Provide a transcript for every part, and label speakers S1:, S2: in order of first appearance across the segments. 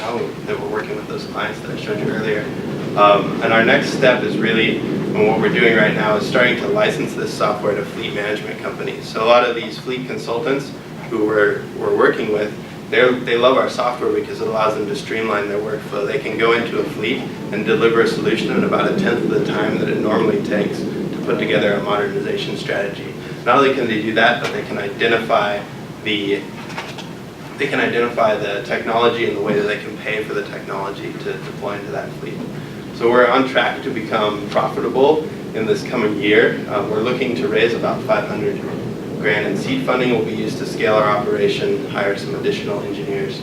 S1: now that we're working with those clients that I showed you earlier. And our next step is really, and what we're doing right now is starting to license this software to fleet management companies. So a lot of these fleet consultants who we're working with, they love our software because it allows them to streamline their workflow. They can go into a fleet and deliver a solution in about 1/10 of the time that it normally takes to put together a modernization strategy. Not only can they do that, but they can identify the technology and the way that they can pay for the technology to deploy into that fleet. So we're on track to become profitable in this coming year. We're looking to raise about 500 grand in seed funding will be used to scale our operation, hire some additional engineers.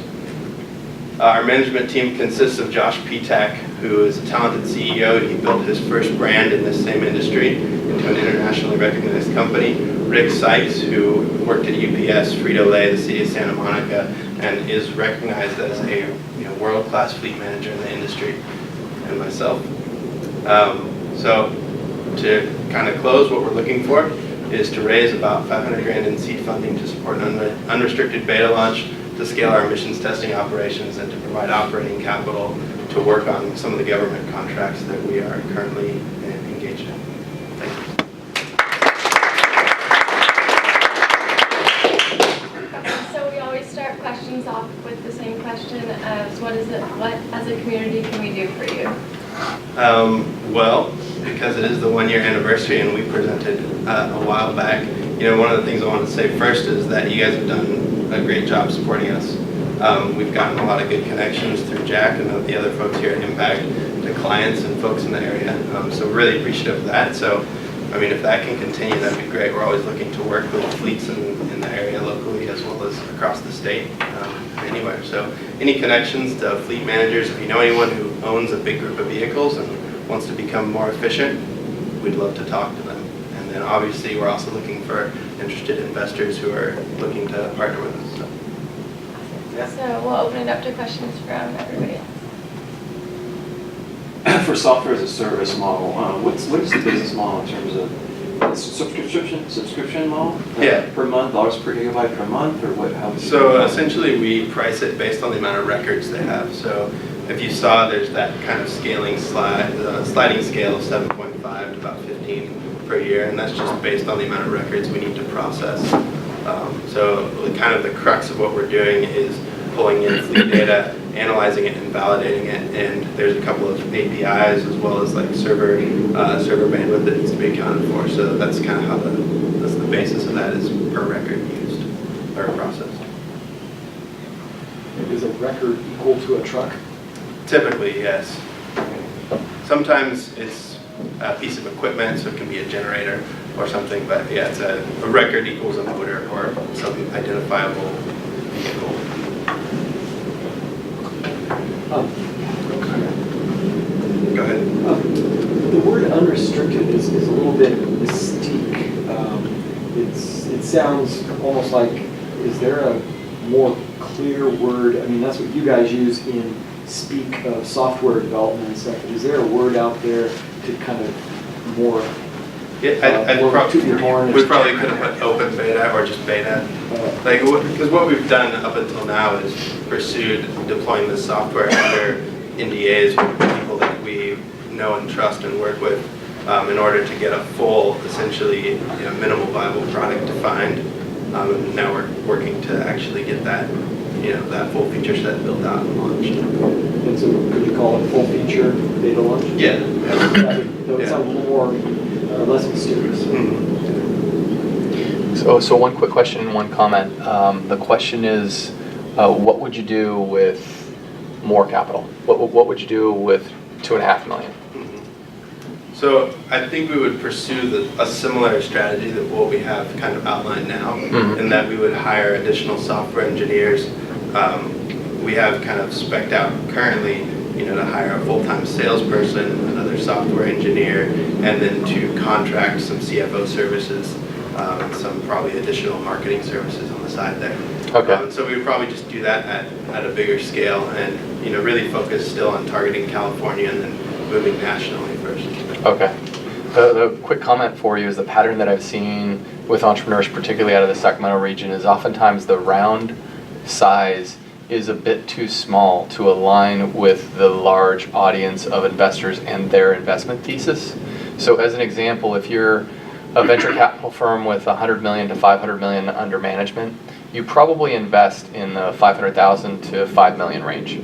S1: Our management team consists of Josh Petak, who is a talented CEO. He built his first brand in this same industry into an internationally recognized company. Rick Sykes, who worked at UPS, Frito-Lay, the city of Santa Monica, and is recognized as a world-class fleet manager in the industry, and myself. So to kind of close, what we're looking for is to raise about 500 grand in seed funding to support an unrestricted beta launch, to scale our emissions testing operations, and to provide operating capital to work on some of the government contracts that we are currently engaged in. Thank you.
S2: So we always start questions off with the same question as what as a community can we do for you?
S1: Well, because it is the 1-year anniversary and we presented a while back, one of the things I want to say first is that you guys have done a great job supporting us. We've gotten a lot of good connections through Jack and the other folks here at Impact to clients and folks in the area. So we're really appreciative of that. So, if that can continue, that'd be great. We're always looking to work with fleets in the area locally as well as across the state, anywhere. So any connections to fleet managers, if you know anyone who owns a big group of vehicles and wants to become more efficient, we'd love to talk to them. And then obviously we're also looking for interested investors who are looking to partner with us. So, yeah.
S2: So we'll open it up to questions from everybody else.
S3: For software as a service model, what is the business model in terms of subscription model?
S1: Yeah.
S3: Per month, dollars per gigabyte per month, or what? How?
S1: So essentially, we price it based on the amount of records they have. So if you saw, there's that kind of sliding scale of 7.5 to about 15 per year, and that's just based on the amount of records we need to process. So kind of the crux of what we're doing is pulling in fleet data, analyzing it and validating it, and there's a couple of APIs as well as like server bandwidth that needs to be accounted for. So that's kind of how that's the basis of that is per record used or processed.
S4: Is a record equal to a truck?
S1: Typically, yes. Sometimes it's a piece of equipment, so it can be a generator or something, but yeah, it's a record equals a motor or some identifiable vehicle. Go ahead.
S4: The word unrestricted is a little bit mystique. It sounds almost like, is there a more clear word? That's what you guys use in speak of software development and stuff. Is there a word out there to kind of more
S1: we probably could have put open beta or just beta. Because what we've done up until now is pursued deploying this software under NDAs with people that we know and trust and work with in order to get a full, essentially minimal viable product defined. And now we're working to actually get that that full feature set built out and launched.
S4: And so could you call it full feature beta launch?
S1: Yeah.
S4: That would sound a little more less mysterious.
S1: Mm-hmm.
S5: So one quick question and one comment. The question is, what would you do with more capital? What would you do with $2.5 million?
S1: Mm-hmm. So I think we would pursue a similar strategy that what we have kind of outlined now,
S5: mm-hmm.
S1: in that we would hire additional software engineers. We have kind of spec'd out currently, to hire a full-time salesperson, another software engineer, and then to contract some CFO services, and some probably additional marketing services on the side there.
S5: Okay.
S1: So we would probably just do that at a bigger scale and, really focus still on targeting California and then moving nationally first.
S5: Okay. The quick comment for you is the pattern that I've seen with entrepreneurs, particularly out of the Sacramento region, is oftentimes the round size is a bit too small to align with the large audience of investors and their investment thesis. So as an example, if you're a venture capital firm with 100 million to 500 million under management, you probably invest in the 500,000 to 5 million range.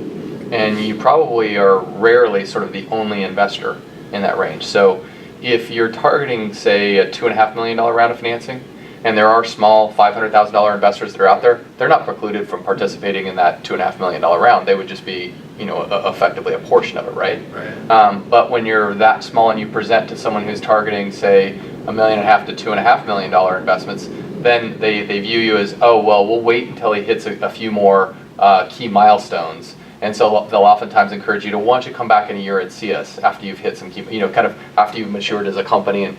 S5: And you probably are rarely sort of the only investor in that range. So if you're targeting, say, a $2.5 million round of financing, and there are small $500,000 investors that are out there, they're not precluded from participating in that $2.5 million round. They would just be, effectively a portion of it, right?
S1: Right.
S5: But when you're that small and you present to someone who's targeting, say, $1.5 million to $2.5 million investments, then they view you as, oh, well, we'll wait until he hits a few more key milestones. And so they'll oftentimes encourage you to, why don't you come back in a year and see us after you've hit some key, kind of after you've matured as a company.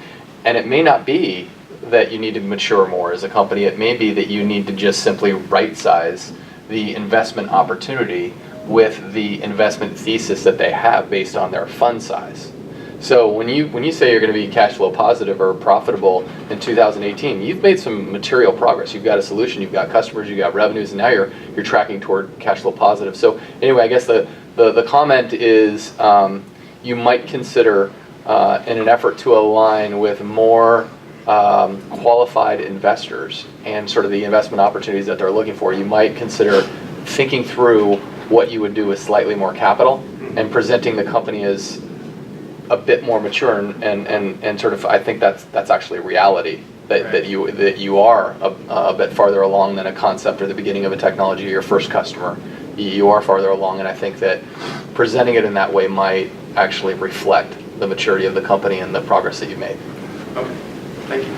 S5: And it may not be that you need to mature more as a company. It may be that you need to just simply right size the investment opportunity with the investment thesis that they have based on their fund size. So when you say you're going to be cash flow positive or profitable in 2018, you've made some material progress. You've got a solution, you've got customers, you've got revenues, and now you're tracking toward cash flow positive. So anyway, I guess the comment is you might consider in an effort to align with more qualified investors and sort of the investment opportunities that they're looking for, you might consider thinking through what you would do with slightly more capital and presenting the company as a bit more mature and sort of, I think that's actually reality, that you are a bit farther along than a concept or the beginning of a technology or your first customer. You are farther along, and I think that presenting it in that way might actually reflect the maturity of the company and the progress that you've made.
S1: Okay, thank you.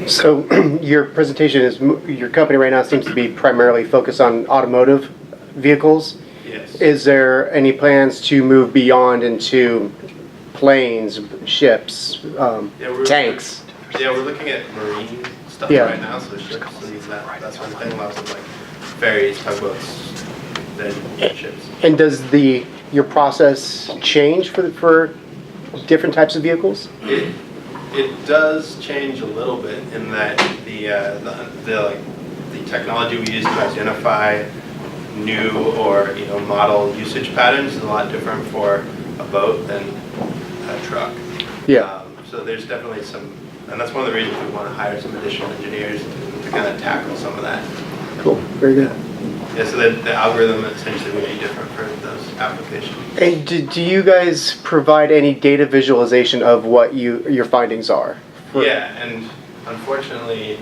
S6: So your presentation is, your company right now seems to be primarily focused on automotive vehicles.
S1: Yes.
S6: Is there any plans to move beyond into planes, ships, tanks?
S1: Yeah, we're looking at marine stuff
S6: Yeah.
S1: right now, so ships and that sort of thing, lots of like ferries, tugboats, then ships.
S6: And does your process change for different types of vehicles?
S1: It does change a little bit in that the technology we use to identify new or model usage patterns is a lot different for a boat than a truck.
S6: Yeah.
S1: So there's definitely some, and that's one of the reasons we want to hire some additional engineers to kind of tackle some of that.
S6: Cool. Very good.
S1: Yeah, so the algorithm essentially would be different for those applications.
S6: And do you guys provide any data visualization of what your findings are?
S1: Yeah, and unfortunately,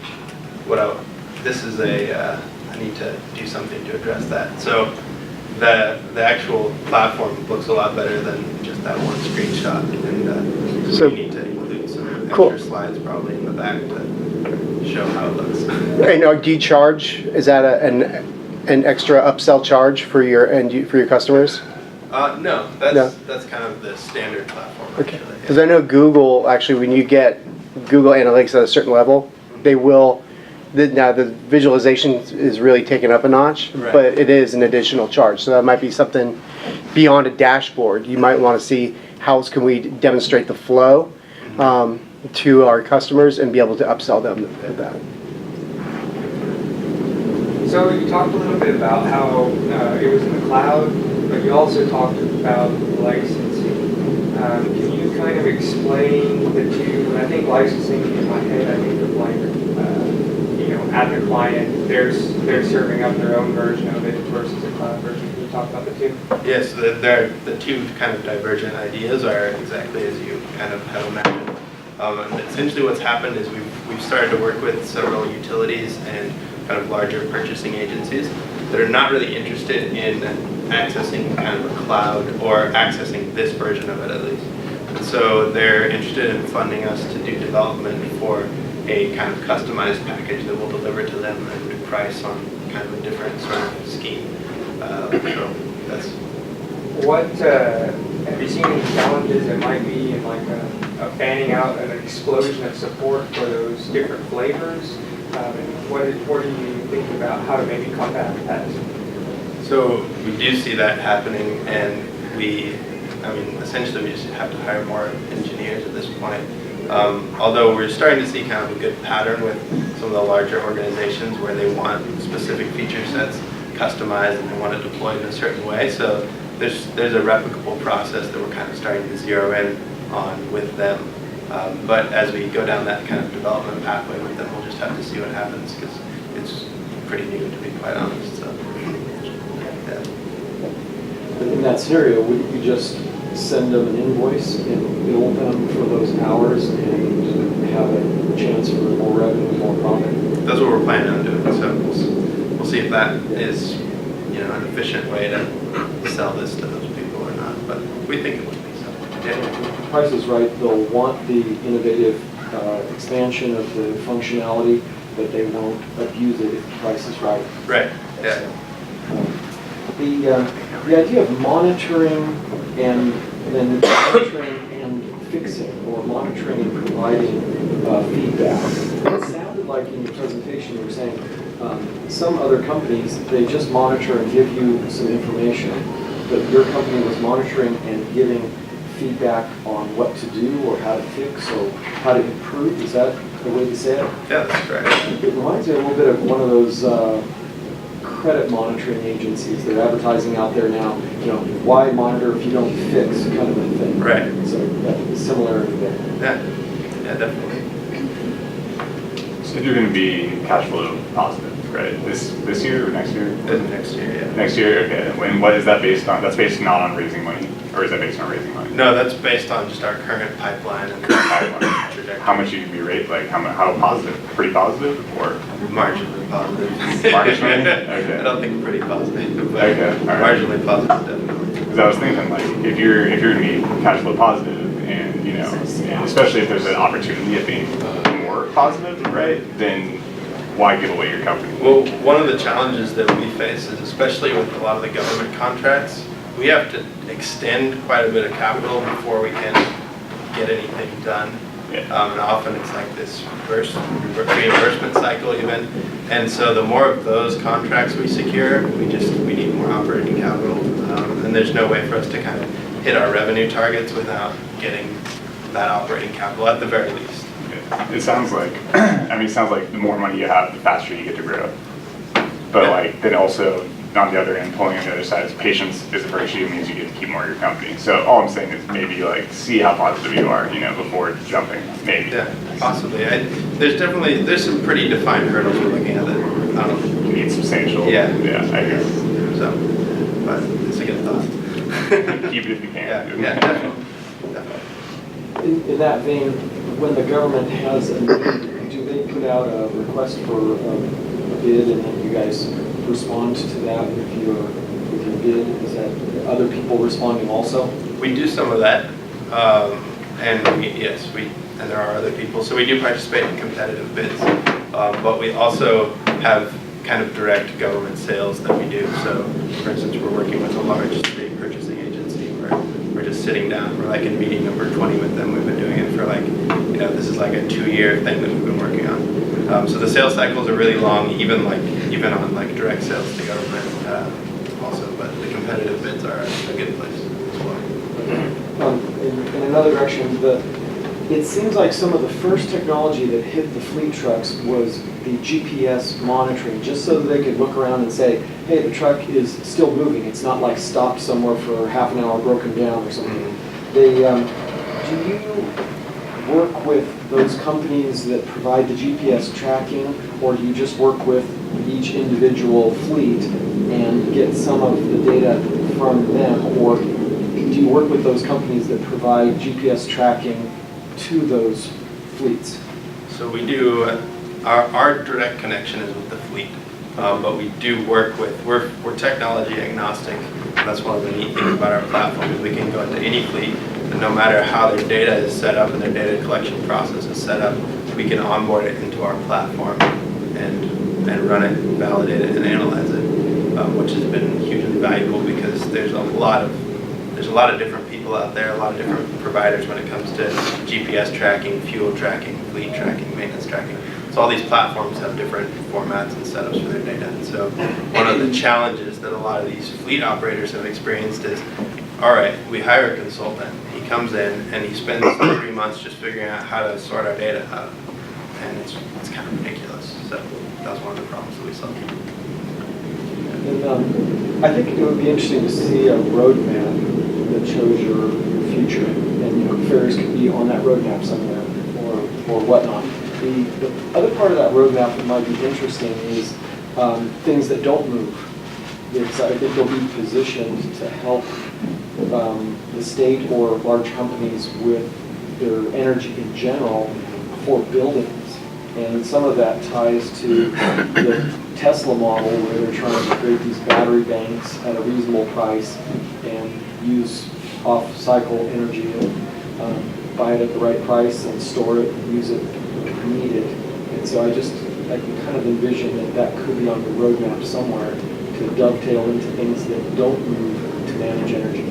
S1: I need to do something to address that. So the actual platform looks a lot better than just that one screenshot, and
S6: So-
S1: we need to include some
S6: Cool.
S1: extra slides probably in the back to show how it looks.
S6: And do you charge? Is that an extra upsell charge for your customers?
S1: No, that's kind of the standard platform.
S6: Okay.
S1: Actually.
S6: Because I know Google, actually, when you get Google Analytics at a certain level, they will, now the visualization is really taken up a notch,
S1: Right.
S6: but it is an additional charge. So that might be something beyond a dashboard. You might want to see how else can we demonstrate the flow to our customers and be able to upsell them at that.
S7: So you talked a little bit about how it was in the cloud, but you also talked about licensing. Can you kind of explain the two? When I think licensing in my head, I think of like, at the client, they're serving up their own version of it versus a cloud version. Can you talk about the two?
S1: Yes, the two kind of divergent ideas are exactly as you kind of have imagined. And essentially what's happened is we've started to work with several utilities and kind of larger purchasing agencies that are not really interested in accessing kind of a cloud or accessing this version of it at least. And so they're interested in funding us to do development for a kind of customized package that we'll deliver to them at a good price on kind of a different sort of scheme. So that's...
S7: What, have you seen any challenges that might be in like a fanning out an explosion of support for those different flavors? And what are you thinking about how to maybe combat that?
S1: So we do see that happening, and essentially we just have to hire more engineers at this point. Although we're starting to see kind of a good pattern with some of the larger organizations where they want specific feature sets customized and they want it deployed in a certain way. So there's a replicable process that we're kind of starting to zero in on with them. But as we go down that kind of development pathway with them, we'll just have to see what happens because it's pretty new, to be quite honest. So, yeah.
S4: In that scenario, wouldn't you just send them an invoice and bill them for those hours and have a chance for more revenue, more profit?
S1: That's what we're planning on doing. So we'll see if that is, an efficient way to sell this to those people or not. But we think it would be. So, yeah.
S4: If the price is right, they'll want the innovative expansion of the functionality, but they won't abuse it if the price is right.
S1: Right. Yeah.
S4: The idea of monitoring and then monitoring and fixing, or monitoring and providing feedback. It sounded like in your presentation you were saying some other companies, they just monitor and give you some information, but your company was monitoring and giving feedback on what to do or how to fix or how to improve. Is that the way to say it?
S1: Yeah, that's correct.
S4: It reminds me a little bit of one of those credit monitoring agencies. They're advertising out there now, why monitor if you don't fix, kind of a thing.
S1: Right.
S4: So yeah, similarity there.
S1: Yeah, definitely.
S3: So you're going to be cash flow positive, right? This year or next year?
S1: Next year, yeah.
S3: Next year, okay. And what is that based on? That's based not on raising money, or is that based on raising money?
S1: No, that's based on just our current pipeline and trajectory.
S3: How much you can be rate? Like how positive? Pretty positive, or
S1: Marginally positive.
S3: Marginally? Okay.
S1: I don't think pretty positive, but
S3: Okay, all right.
S1: marginally positive, definitely.
S3: Because I was thinking, like, if you're going to be cash flow positive, and and especially if there's an opportunity of being more positive, right? Then why give away your company?
S1: Well, one of the challenges that we face is, especially with a lot of the government contracts, we have to extend quite a bit of capital before we can get anything done.
S3: Yeah.
S1: And often it's like this reimbursement cycle even. And so the more of those contracts we secure, we need more operating capital. And there's no way for us to kind of hit our revenue targets without getting that operating capital at the very least.
S3: It sounds like, it sounds like the more money you have, the faster you get to grow. But
S1: Yeah.
S3: then also, on the other end, pulling on the other side, is patience is a virtue, means you get to keep more of your company. So all I'm saying is maybe see how positive you are, before jumping, maybe.
S1: Yeah, possibly. There's some pretty defined hurdles we're looking at that.
S3: You need substantial.
S1: Yeah.
S3: Yeah, I hear.
S1: So, but it's a good thought.
S3: Keep it if you can.
S1: Yeah, definitely.
S4: In that vein, when the government has a need, do they put out a request for a bid and then you guys respond to that with your bid? Is that other people responding also?
S1: We do some of that, and there are other people. So we do participate in competitive bids, but we also have kind of direct government sales that we do. So, for instance, we're working with a large state purchasing agency where we're just sitting down. We're like in meeting number 20 with them. We've been doing it for this is like a 2-year thing that we've been working on. So the sales cycles are really long, even on direct sales to government also. But the competitive bids are a good place as well.
S4: In another direction, it seems like some of the first technology that hit the fleet trucks was the GPS monitoring, just so that they could look around and say, hey, the truck is still moving. It's not like stopped somewhere for half an hour, broken down or something. Do you work with those companies that provide the GPS tracking, or do you just work with each individual fleet and get some of the data from them, or do you work with those companies that provide GPS tracking to those fleets?
S1: So we do, our direct connection is with the fleet, but we do work with, we're technology agnostic. That's one of the neat things about our platform is we can go into any fleet, and no matter how their data is set up and their data collection process is set up, we can onboard it into our platform and run it, validate it, and analyze it, which has been hugely valuable because there's a lot of different people out there, a lot of different providers when it comes to GPS tracking, fuel tracking, fleet tracking, maintenance tracking. So all these platforms have different formats and setups for their data. And so one of the challenges that a lot of these fleet operators have experienced is, all right, we hire a consultant, he he comes in and he spends 3 months just figuring out how to sort our data out. And it's kind of ridiculous. So that was one of the problems that we solved.
S4: And I think it would be interesting to see a roadmap that shows your future. And, you know, ferries could be on that roadmap somewhere or whatnot. The other part of that roadmap that might be interesting is things that don't move. Because I think they'll be positioned to help the state or large companies with their energy in general for buildings. And some of that ties to the Tesla model where they're trying to create these battery banks at a reasonable price and use off-cycle energy and buy it at the right price and store it and use it if needed. And so I can kind of envision that could be on the roadmap somewhere to dovetail into things that don't move to manage energy.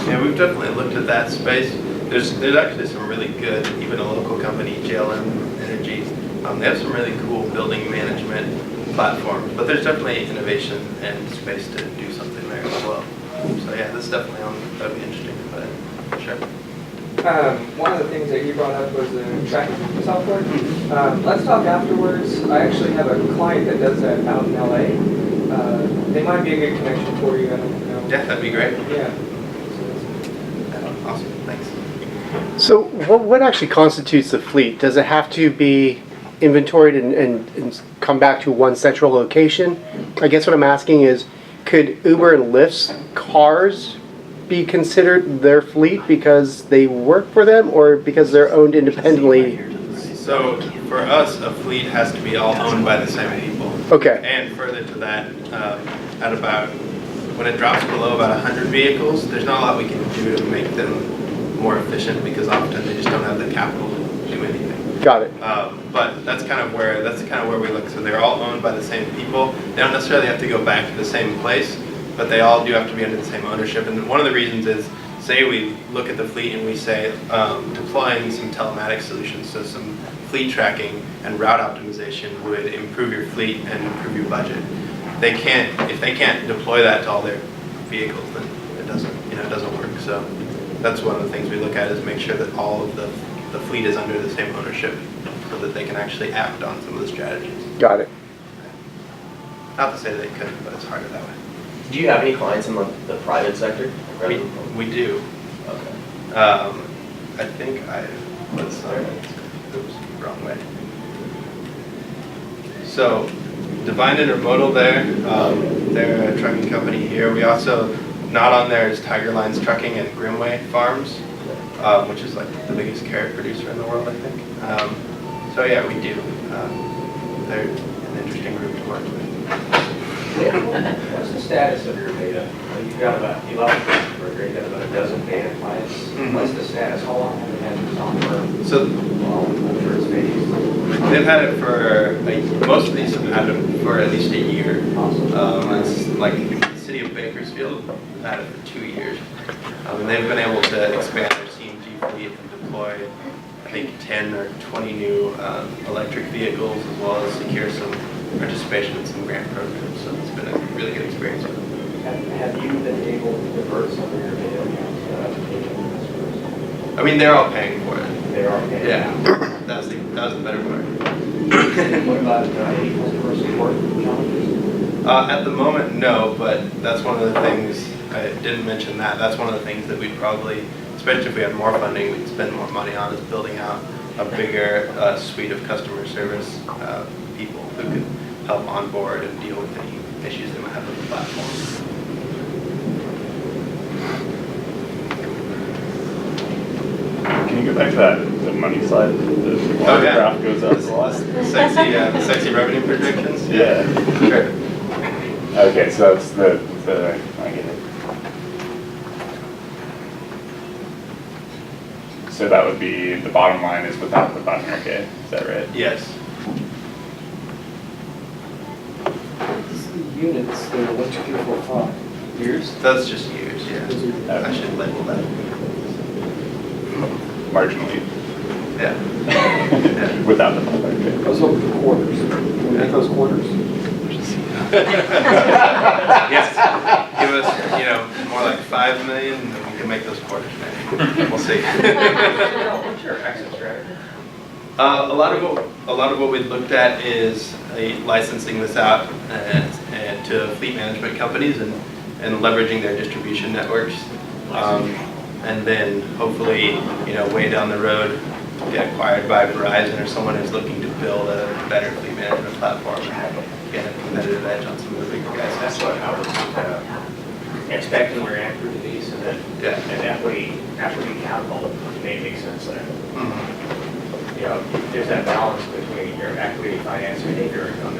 S1: Yeah, we've definitely looked at that space. There's actually some really good, even a local company, JLM Energy, they have some really cool building management platforms, but there's definitely innovation and space to do something there as well. So yeah, that's definitely that would be interesting, but sure.
S7: One of the things that you brought up was the tracking software. Let's talk afterwards. I actually have a client that does that out in LA. They might be a good connection for you. I don't know.
S1: Yeah, that'd be great.
S7: Yeah.
S1: Awesome, thanks.
S6: So what actually constitutes the fleet? Does it have to be inventoried and come back to one central location? I guess what I'm asking is, could Uber and Lyft's cars be considered their fleet because they work for them or because they're owned independently?
S1: So for us, a fleet has to be all owned by the same people.
S6: Okay.
S1: And further to that, at about, when it drops below about 100 vehicles, there's not a lot we can do to make them more efficient because often they just don't have the capital to do anything.
S6: Got it.
S1: But that's kind of where we look. So they're all owned by the same people. They don't necessarily have to go back to the same place, but they all do have to be under the same ownership. And one of the reasons is, say we look at the fleet and we say deploying some telematic solutions, so some fleet tracking and route optimization would improve your fleet and improve your budget. If they can't deploy that to all their vehicles, then it doesn't work. So that's one of the things we look at, is make sure that all of the fleet is under the same ownership so that they can actually act on some of the strategies.
S6: Got it.
S1: Not to say they couldn't, but it's harder that way.
S8: Do you have any clients in the private sector?
S1: We do.
S8: Okay.
S1: I think oops, wrong way. So, Divine Intermodal they're a trucking company here. We also, not on there is Tiger Lines Trucking and Grimway Farms, which is like the biggest carrot producer in the world, I think. So yeah, we do. They're an interesting group to work with.
S9: What's the status of your beta? You've got about 11 customers, you've got about a dozen beta clients.
S1: Mm-hmm.
S9: What's the status? How long have you had the software?
S1: So
S9: Well, I'm sure it's phased.
S1: they've had it for, most of these have had it for at least a year.
S9: Awesome.
S1: It's like the city of Bakersfield have had it for 2 years. And they've been able to expand their CNG fleet and deploy, I think, 10 or 20 new electric vehicles, as well as secure some participation in some grant programs. So it's been a really good experience with them.
S9: Have you been able to divert some of your beta accounts to customers?
S1: I mean, they're all paying for it.
S9: They are paying.
S1: Yeah, that was the better part.
S9: What about any customer support challenges?
S1: At the moment, no, but that's one of the things, I didn't mention that, that's one of the things that we'd probably, especially if we had more funding, we'd spend more money on, is building out a bigger suite of customer service people who could help onboard and deal with any issues they might have with the platform.
S3: Can you go back to the money slide? The bar graph goes up a lot.
S1: The sexy revenue projections?
S3: Yeah.
S1: Sure.
S3: Okay, so that's the I get it. So that would be, the bottom line is without the button, okay, is that right?
S1: Yes.
S4: Units, they're 1, 2, 3, 4, 5. Years?
S1: That's just years, yeah. I should label that.
S3: Marginally.
S1: Yeah.
S3: Without the button, okay.
S4: I was hoping for quarters. Can we make those quarters?
S1: Yes. Give us, more like 5 million, and then we can can make those quarters, maybe. We'll see.
S9: What's your exit strategy?
S1: A lot of what we looked at is licensing this out and to fleet management companies and leveraging their distribution networks. And then hopefully, way down the road, get acquired by Verizon or someone who's looking to build a better fleet management platform and get a competitive edge on some of the bigger guys.
S9: That's what I was expecting your answer to be, so that an equity capital may make sense there. There's that balance between your equity financing and your income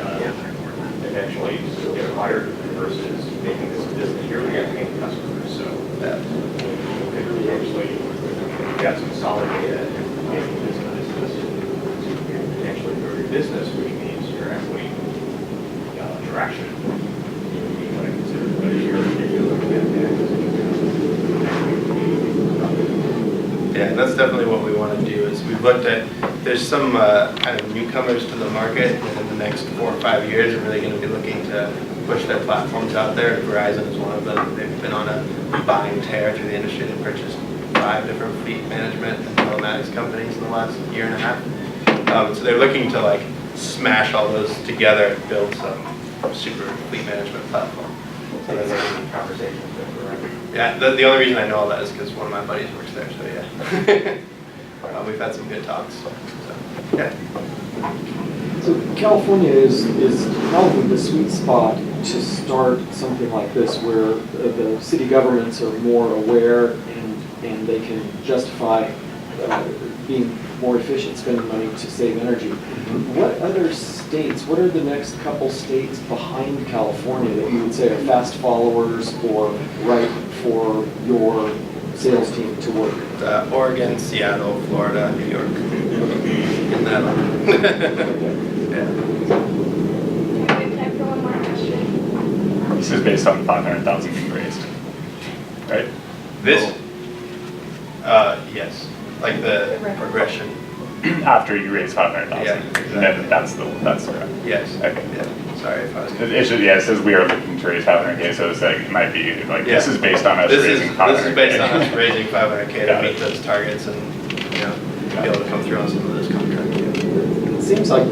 S9: eventually get acquired versus making this a business. Here we have paying customers, so we could potentially got some solid data and making this a business, potentially grow your business, which means your equity traction would be what I consider. But if you're looking at the acquisition,
S1: yeah, that's definitely what we want to do. Is we've looked at there's some kind of newcomers to the market in the next 4 or 5 years are really going to be looking to push their platforms out there. And Verizon is one of them. They've been on a buying tear through the industry. They purchased 5 different fleet management and telematics companies in the last year and a half. So they're looking to like smash all those together and build some super fleet management platform. So that's a
S9: conversation with Verizon.
S1: Yeah, the only reason I know all that is because one of my buddies works there, so yeah. We've had some good talks, so yeah.
S4: So California is probably the sweet spot to start something like this, where the city governments are more aware and they can justify being more efficient, spending money to save energy. What other states, what are the next couple states behind California that you would say are fast followers or right for your sales team to work?
S1: Oregon, Seattle, Florida, New York. In that order. Yeah.
S2: We have time for one more question.
S3: This is based on 500,000 being raised, right?
S1: This, yes, like the progression.
S3: After you raise 500,000,
S1: Yeah,
S3: then that's correct.
S1: Yes.
S3: Okay.
S1: Yeah. Sorry if I was.
S3: It says we are looking to raise 500K, so it's like, it might be like, this is based on us raising 500K.
S1: This is based on us raising 500K to meet those targets and, be able to come through on some of those contracts.
S4: It seems like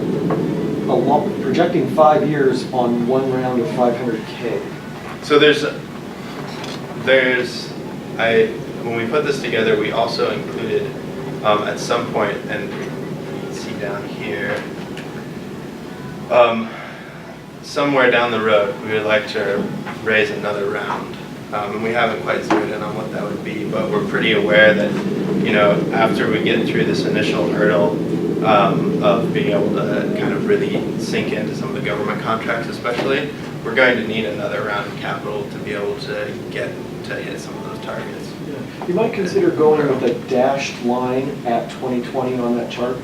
S4: projecting 5 years on one round of 500K.
S1: So when we put this together, we also included at some point, and you can see down here, somewhere down the road, we would like to raise another round. And we haven't quite zeroed in on what that would be, but we're pretty aware that, after we get through this initial hurdle of being able to kind of really sink into some of the government contracts especially, we're going to need another round of capital to be able to get to hit some of those targets.
S4: You might consider going with a dashed line at 2020 on that chart.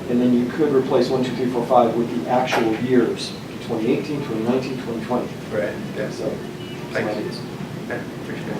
S4: And then you could replace 1, 2, 3, 4, 5 with the actual years, 2018, 2019, 2020.
S1: Right, yeah.
S4: So,
S1: Thank you.
S4: ideas.
S1: Yeah, appreciate it.